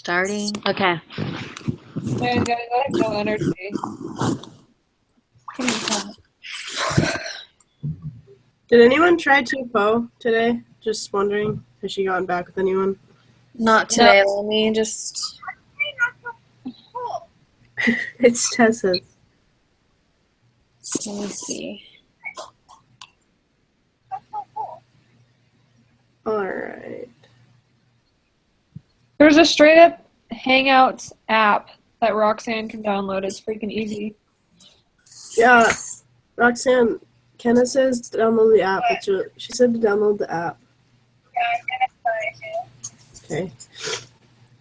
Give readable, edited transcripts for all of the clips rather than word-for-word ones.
Starting. Okay. Man, guys, I have no energy. Can you tell? Did anyone try Tupo today? Just wondering. Has she gotten back with anyone? Not today. Let me just. It's Tessa's. Let me see. Alright. There's a straight up Hangouts app that Roxanne can download. It's freaking easy. Yeah, Roxanne, Kenna says download the app. But she said to download the app. Okay.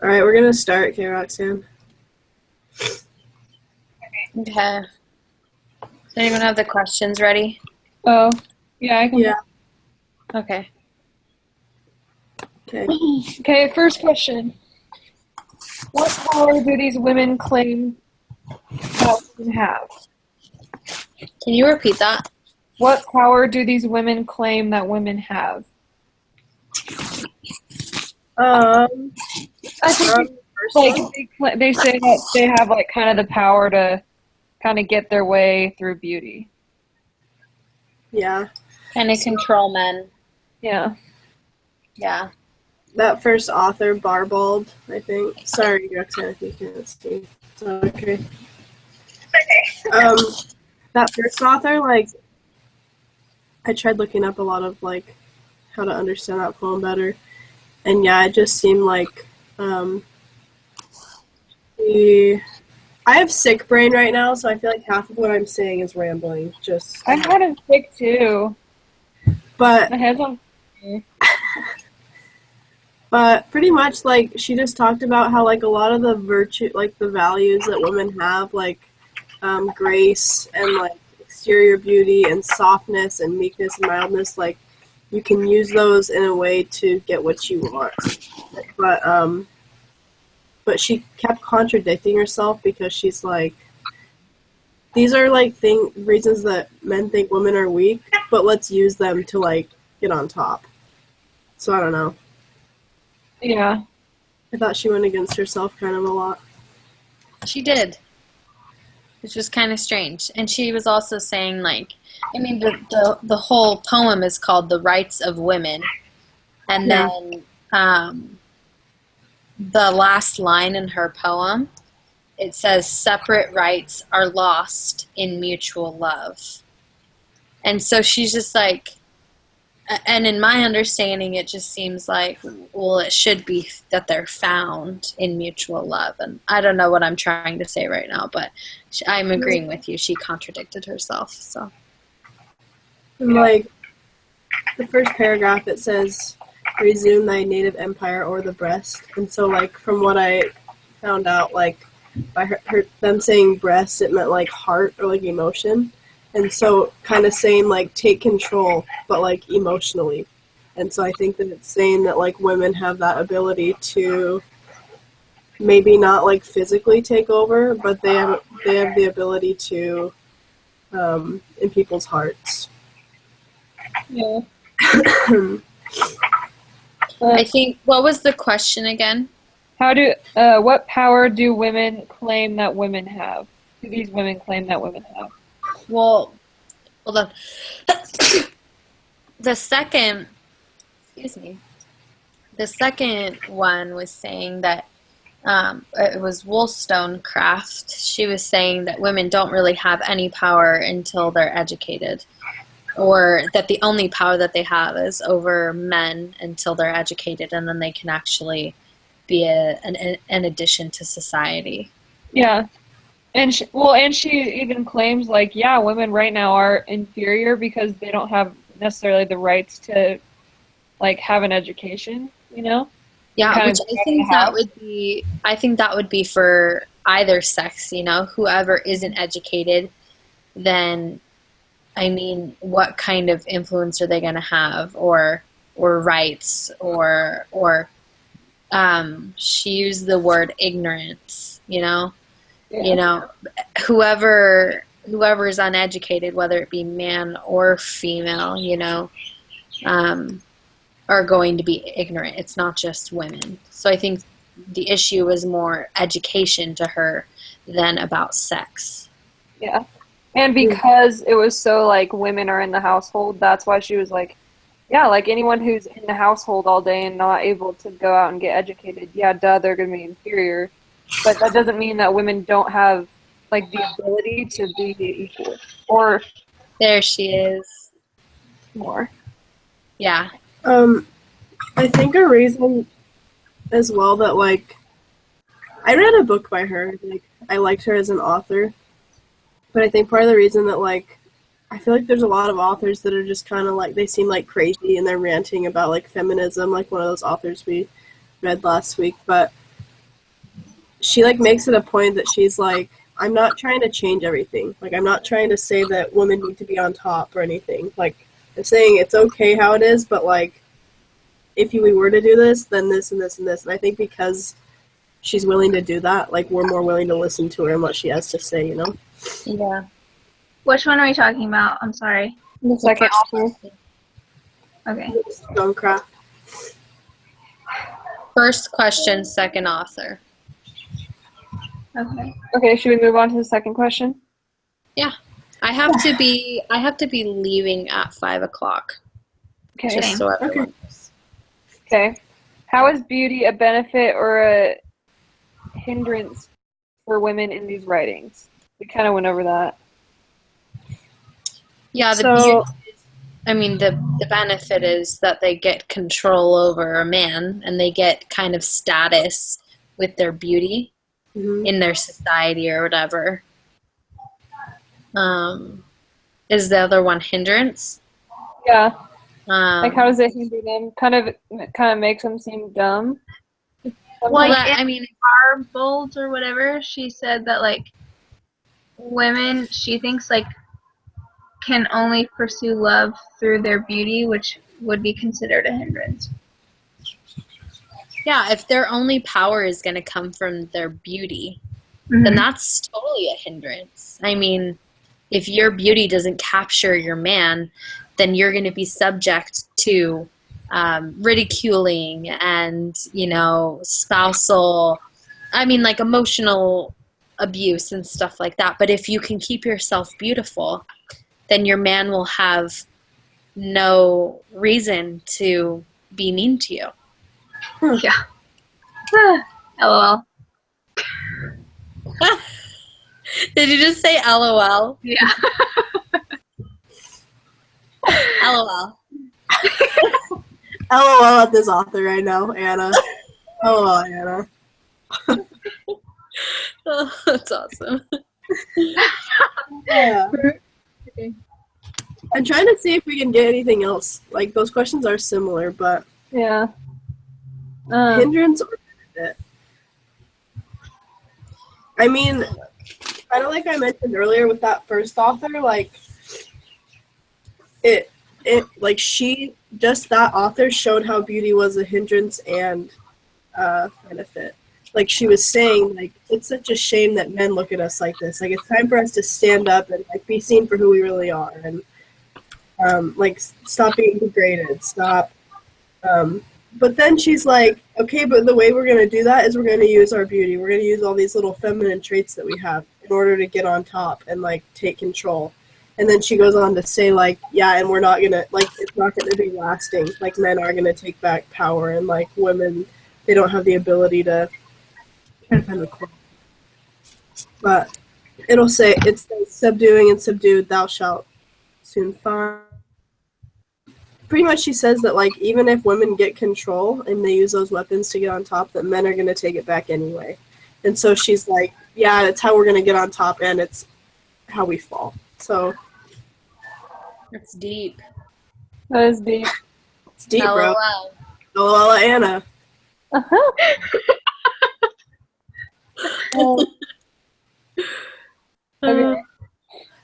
Alright, we're gonna start. Okay, Roxanne. Okay. Does anyone have the questions ready? Oh, yeah, I can. Yeah. Okay. Okay. Okay, first question. What power do these women claim that women have? Can you repeat that? What power do these women claim that women have? Um, I think first like one? they say that they have like kind of the power to kind of get their way through beauty. Yeah. Kind of control men. Yeah. Yeah. That first author, Barbald, I think. Sorry, Roxanne, if you can't see. It's okay. That first author, like, I tried looking up a lot of, like, how to understand that poem better. And yeah, it just seemed like, I have sick brain right now, so I feel like half of what I'm saying is rambling. I'm kind of sick too. But My head's on. But pretty much, like, she just talked about how, like, a lot of the virtue, like, the values that women have, like, grace and, like, exterior beauty and softness and meekness and mildness, like, you can use those in a way to get what you want. But she kept contradicting herself because she's like, these are, like, reasons that men think women are weak, but let's use them to, like, get on top. So I don't know. Yeah. I thought she went against herself kind of a lot. She did. Which was kind of strange. And she was also saying, like, I mean, the whole poem is called The Rights of Women. And Yeah. then the last line in her poem, it says, separate rights are lost in mutual love. And so she's just like, and in my understanding, it just seems like, well, it should be that they're found in mutual love. And I don't know what I'm trying to say right now, but I'm agreeing with you. She contradicted herself. So, And, like, the first paragraph, it says, resume thy native empire or the breast. And so, like, from what I found out, like, by them saying breast, it meant, like, heart or, like, emotion. And so kind of saying, like, take control, but, like, emotionally. And so I think that it's saying that, like, women have that ability to maybe not, like, physically take over, but they have the ability to in people's hearts. Yeah. I think, what was the question again? What power do women claim that women have? Do these women claim that women have? Well, hold on. The second one was saying that it was Wollstonecraft. She was saying that women don't really have any power until they're educated, or that the only power that they have is over men until they're educated, and then they can actually be an addition to society. Yeah. And she even claims, like, yeah, women right now are inferior because they don't have necessarily the rights to, like, have an education, you know? Yeah, which I think that would be for either sex, you know, whoever isn't educated, then, I mean, what kind of influence are they going to have, or rights, or she used the word ignorance, you know? Yeah. You know, whoever is uneducated, whether it be man or female, you know, are going to be ignorant. It's not just women. So I think the issue was more education to her than about sex. Yeah. And because it was so like women are in the household, that's why she was like, yeah, like anyone who's in the household all day and not able to go out and get educated, yeah, duh, they're going to be inferior. But that doesn't mean that women don't have like the ability to be equal or There she is. more. Yeah. I think a reason as well that, like, I read a book by her. Like, I liked her as an author. But I think part of the reason that, like, I feel like there's a lot of authors that are just kind of like, they seem like crazy and they're ranting about, like, feminism, like one of those authors we read last week. But she, like, makes it a point that she's like, I'm not trying to change everything. Like, I'm not trying to say that women need to be on top or anything. Like, I'm saying it's okay how it is, but, like, if we were to do this, then this and this and this. And I think because she's willing to do that, like, we're more willing to listen to her and what she has to say, you know? Yeah. Which one are we talking about? I'm sorry. The second author. Okay. Stonecraft. First question, second author. Okay. Okay, should we move on to the second question? I have to be leaving at 5:00. Okay. Just so everyone knows. Okay. How is beauty a benefit or a hindrance for women in these writings? We kind of went over that. Yeah, So- the benefit is that they get control over a man and they get kind of status with their beauty in their society or whatever. Is the other one hindrance? Yeah. Like, how does it hinder them? Kind of makes them seem dumb. Like, Well, Our Bold or whatever, she said that, like, women, she thinks, like, can only pursue love through their beauty, which would be considered a hindrance. yeah, if their only power is going to come from their beauty, Mm-hmm. then that's totally a hindrance. I mean, if your beauty doesn't capture your man, then you're going to be subject to ridiculing and, spousal, like emotional abuse and stuff like that. But if you can keep yourself beautiful, then your man will have no reason to be mean to you. Yeah. LOL. Did you just say LOL? Yeah. LOL. LOL at this author right now, Anna. LOL, Anna. Oh, that's awesome. Yeah. Okay. I'm trying to see if we can get anything else. Like, those questions are similar, but Yeah. hindrance or benefit? I mean, kind of like I mentioned earlier with that first author, like, that author showed how beauty was a hindrance and benefit. Like, she was saying, like, it's such a shame that men look at us like this. Like, it's time for us to stand up and, like, be seen for who we really are. And, stop being degraded. Stop. But then she's like, okay, but the way we're going to do that is we're going to use our beauty. We're going to use all these little feminine traits that we have in order to get on top and, like, take control. And then she goes on to say, like, yeah, and we're not going to, like, it's not going to be lasting. Like, men are going to take back power, and, like, women, they don't have the ability to try to find the quote. But it'll say, it says, subduing and subdued, thou shalt soon find. Pretty much she says that, like, even if women get control and they use those weapons to get on top, that men are going to take it back anyway. And so she's like, yeah, it's how we're going to get on top, and it's how we fall. So It's deep. That is deep. it's deep, bro. LOL. LOL, Anna. Okay.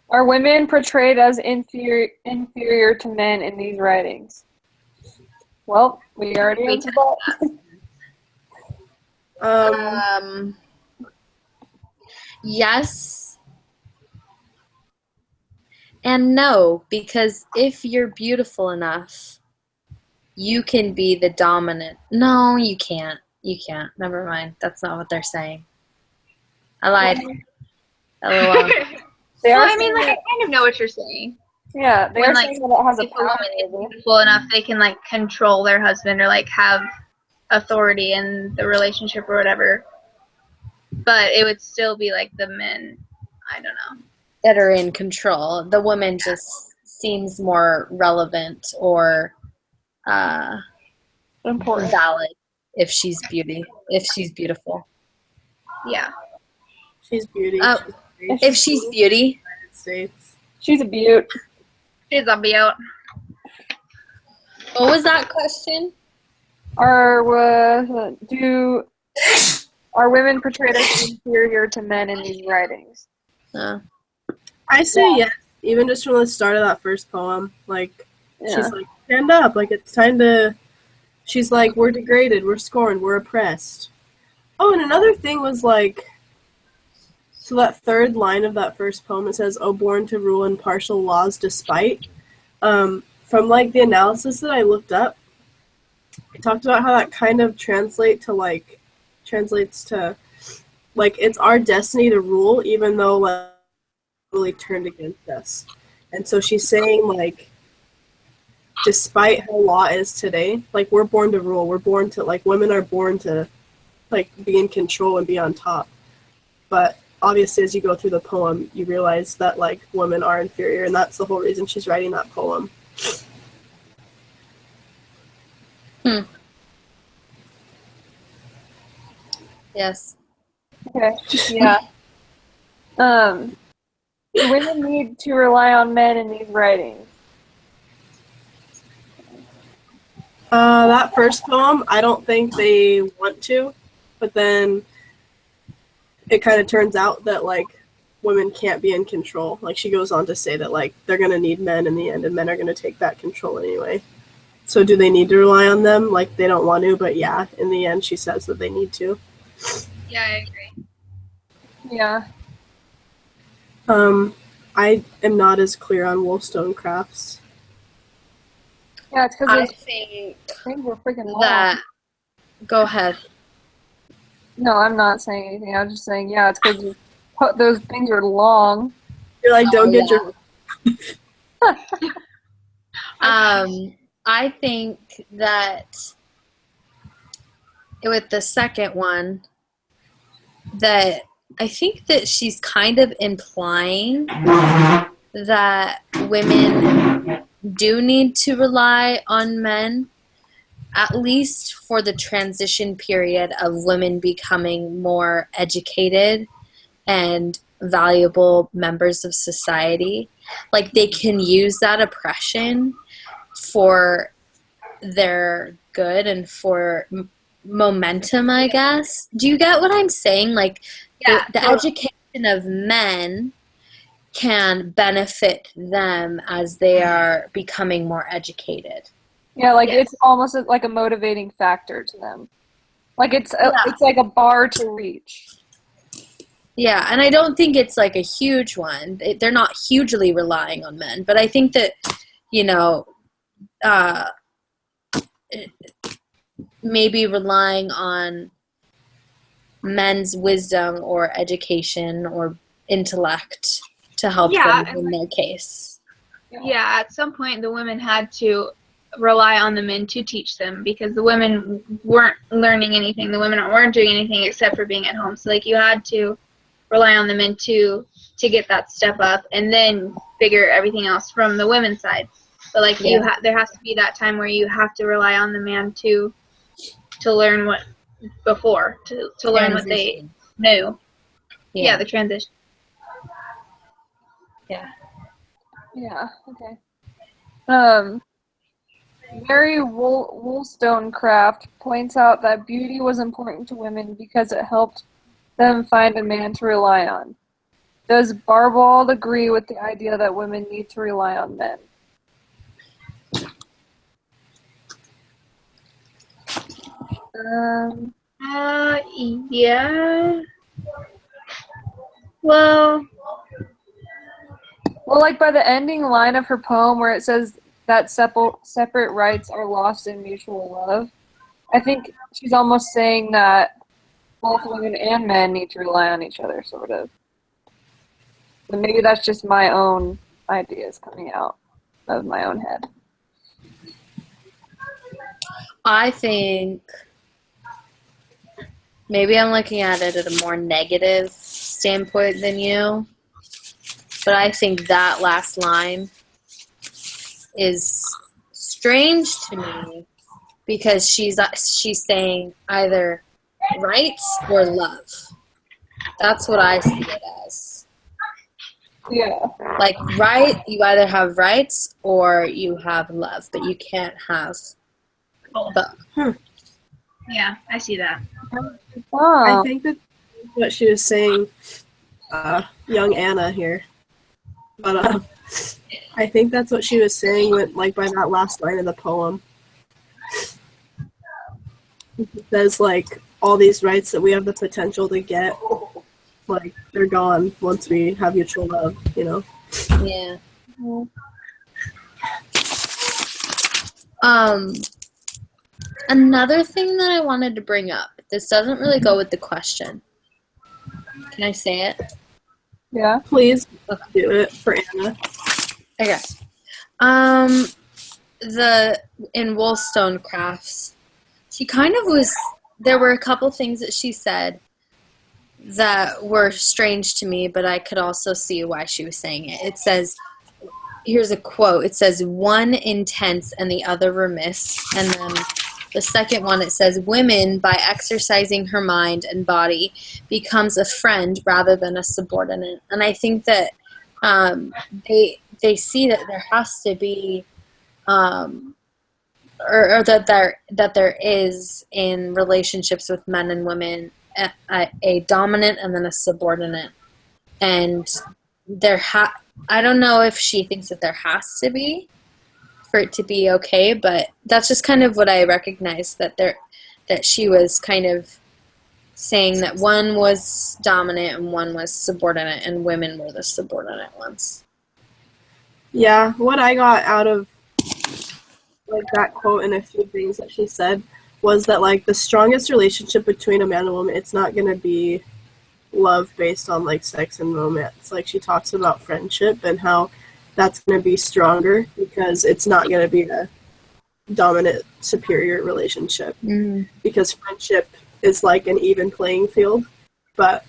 Are women portrayed as inferior to men in these writings? Well, we already answered that. Yes and no, because if you're beautiful enough, you can be the dominant. No, you can't. You can't. Never mind. That's not what they're saying. I lied. LOL. They Well, are I mean, saying like, I that, kind of know what you're saying. yeah, they When, are like, saying that it has a If a power woman is over. beautiful enough, they can, like, control their husband or, like, have authority in the relationship or whatever. But it would still be, like, the men. I don't know. That are in control. The woman just seems more relevant or Important. valid if she's beautiful. Yeah. She's beauty. Uh, She's great. If she's beauty. United States. She's a beaut. She's a beaut. What was that question? Are women portrayed as inferior to men in these writings? I say yes, even just from the start of that first poem. Like, Yeah. she's like, stand up. Like, it's time to. She's like, we're degraded, we're scorned, we're oppressed. Oh, and another thing was like, so that third line of that first poem, it says, "Oh, born to rule in partial laws despite." From like the analysis that I looked up, it talked about how that kind of translates to like it's our destiny to rule, even though like really turned against us. And so she's saying like, despite how law is today, like we're born to rule. We're born to like women are born to like be in control and be on top. But obviously, as you go through the poem, you realize that like women are inferior, and that's the whole reason she's writing that poem. Yes. Okay. Yeah. Do women need to rely on men in these writings? That first poem, I don't think they want to, but then it kind of turns out that like women can't be in control. Like she goes on to say that like they're gonna need men in the end, and men are gonna take that control anyway. So do they need to rely on them? Like they don't want to, but yeah, in the end, she says that they need to. Yeah, I agree. Yeah. I am not as clear on Wollstonecrafts. Yeah, it's I because think things were freaking long. that. Go ahead. No, I'm not saying anything. I'm just saying, yeah, it's because those things are long. You're like, don't get yeah. your. I think that with the second one, that I think that she's kind of implying that women do need to rely on men, at least for the transition period of women becoming more educated and valuable members of society. Like they can use that oppression for their good and for momentum, I guess. Do you get what I'm saying? Like Yeah, the totally. education of men can benefit them as they are becoming more educated. Yeah, like Yes. it's almost like a motivating factor to them. Like it's Yeah. it's like a bar to reach. Yeah, and I don't think it's like a huge one. They're not hugely relying on men, but I think that, you know, maybe relying on men's wisdom or education or intellect to help Yeah, them in their case. Yeah, at some point the women had to rely on the men to teach them because the women weren't learning anything. The women weren't doing anything except for being at home. So like you had to rely on the men to get that step up and then figure everything else from the women's side. But like there has to be that time where you have to rely on the man to learn what before to learn what they Transition. knew. Yeah, the transition. Yeah. Yeah, okay. Mary Wollstonecraft points out that beauty was important to women because it helped them find a man to rely on. Does Barbald agree with the idea that women need to rely on men? Yeah. Well, like by the ending line of her poem where it says that separate rights are lost in mutual love, I think she's almost saying that both women and men need to rely on each other, sort of. But maybe that's just my own ideas coming out of my own head. I think maybe I'm looking at it at a more negative standpoint than you, but I think that last line is strange to me because she's saying either rights or love. That's what I see it as. Yeah. Like, right, you either have rights or you have love, but you can't have both. Yeah, I see that. I Oh. think that's what she was saying, young Anna here. But I think that's what she was saying with, like, by that last line of the poem. It says, like, all these rights that we have the potential to get, like, they're gone once we have mutual love, you know? Yeah. Another thing that I wanted to bring up. This doesn't really go with the question. Can I say it? Yeah. Please do it for Anna. Okay. In Wollstonecrafts, she kind of was. There were a couple things that she said that were strange to me, but I could also see why she was saying it. It says, here's a quote. It says, "One intense and the other remiss," and then the second one, it says, "Women, by exercising her mind and body, becomes a friend rather than a subordinate." And I think that they see that there has to be, or that there is in relationships with men and women a dominant and then a subordinate, and I don't know if she thinks that there has to be for it to be okay, but that's just kind of what I recognized, that she was kind of saying that one was dominant and one was subordinate, and women were the subordinate ones. Yeah, what I got out of, like, that quote and a few things that she said was that, like, the strongest relationship between a man and a woman, it's not going to be love based on, like, sex and romance. Like, she talks about friendship and how that's going to be stronger because it's not going to be a dominant superior relationship, because friendship is like an even playing field. But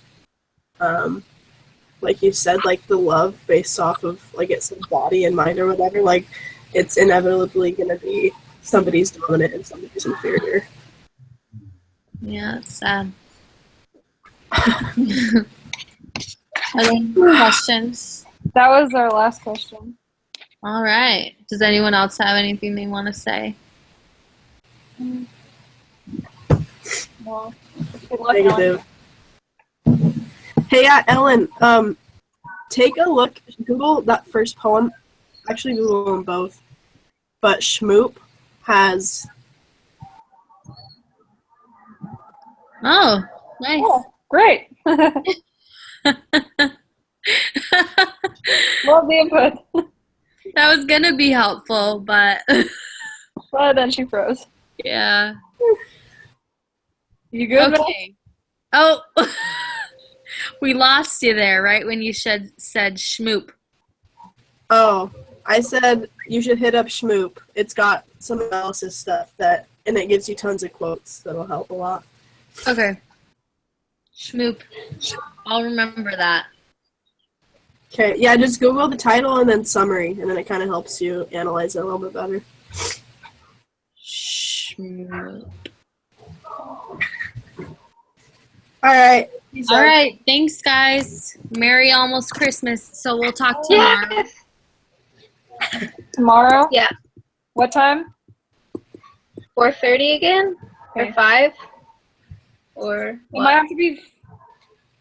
like you said, like, the love based off of, like, it's body and mind or whatever, like, it's inevitably going to be somebody's dominant and somebody's inferior. Yeah, it's sad. Are there any questions? That was our last question. All right. Does anyone else have anything they want to say? Well, good luck, Ellen. Negative. Hey, Ellen, take a look, Google that first poem, actually Google them both, but Schmoop has... Oh, nice. Oh, great. Love the input. That was gonna be helpful, but Well, then she froze. yeah. You good? Okay. Oh, we lost you there, right when you said schmoop. Oh, I said you should hit up Schmoop. It's got some analysis stuff and it gives you tons of quotes that'll help a lot. Okay. Schmoop. I'll remember that. Okay, yeah, just Google the title and then summary, and then it kind of helps you analyze it a little bit better. Schmoop. All right. All right. Thanks, guys. Merry almost Christmas. So we'll talk tomorrow. Yes. Tomorrow? Yeah. What time? 4:30 again? Okay. Or 5? Or It what? might have to be.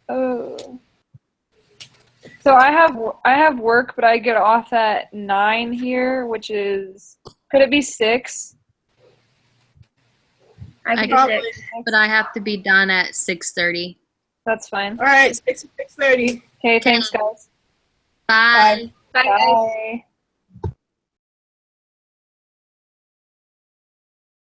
Oh. So I have work, but I get off at 9 here, which is, could it be 6? I can do Probably. 6. But I have to be done at 6:30. That's fine. All right, 6:30. Okay, thanks guys. Bye. Bye, guys. Bye.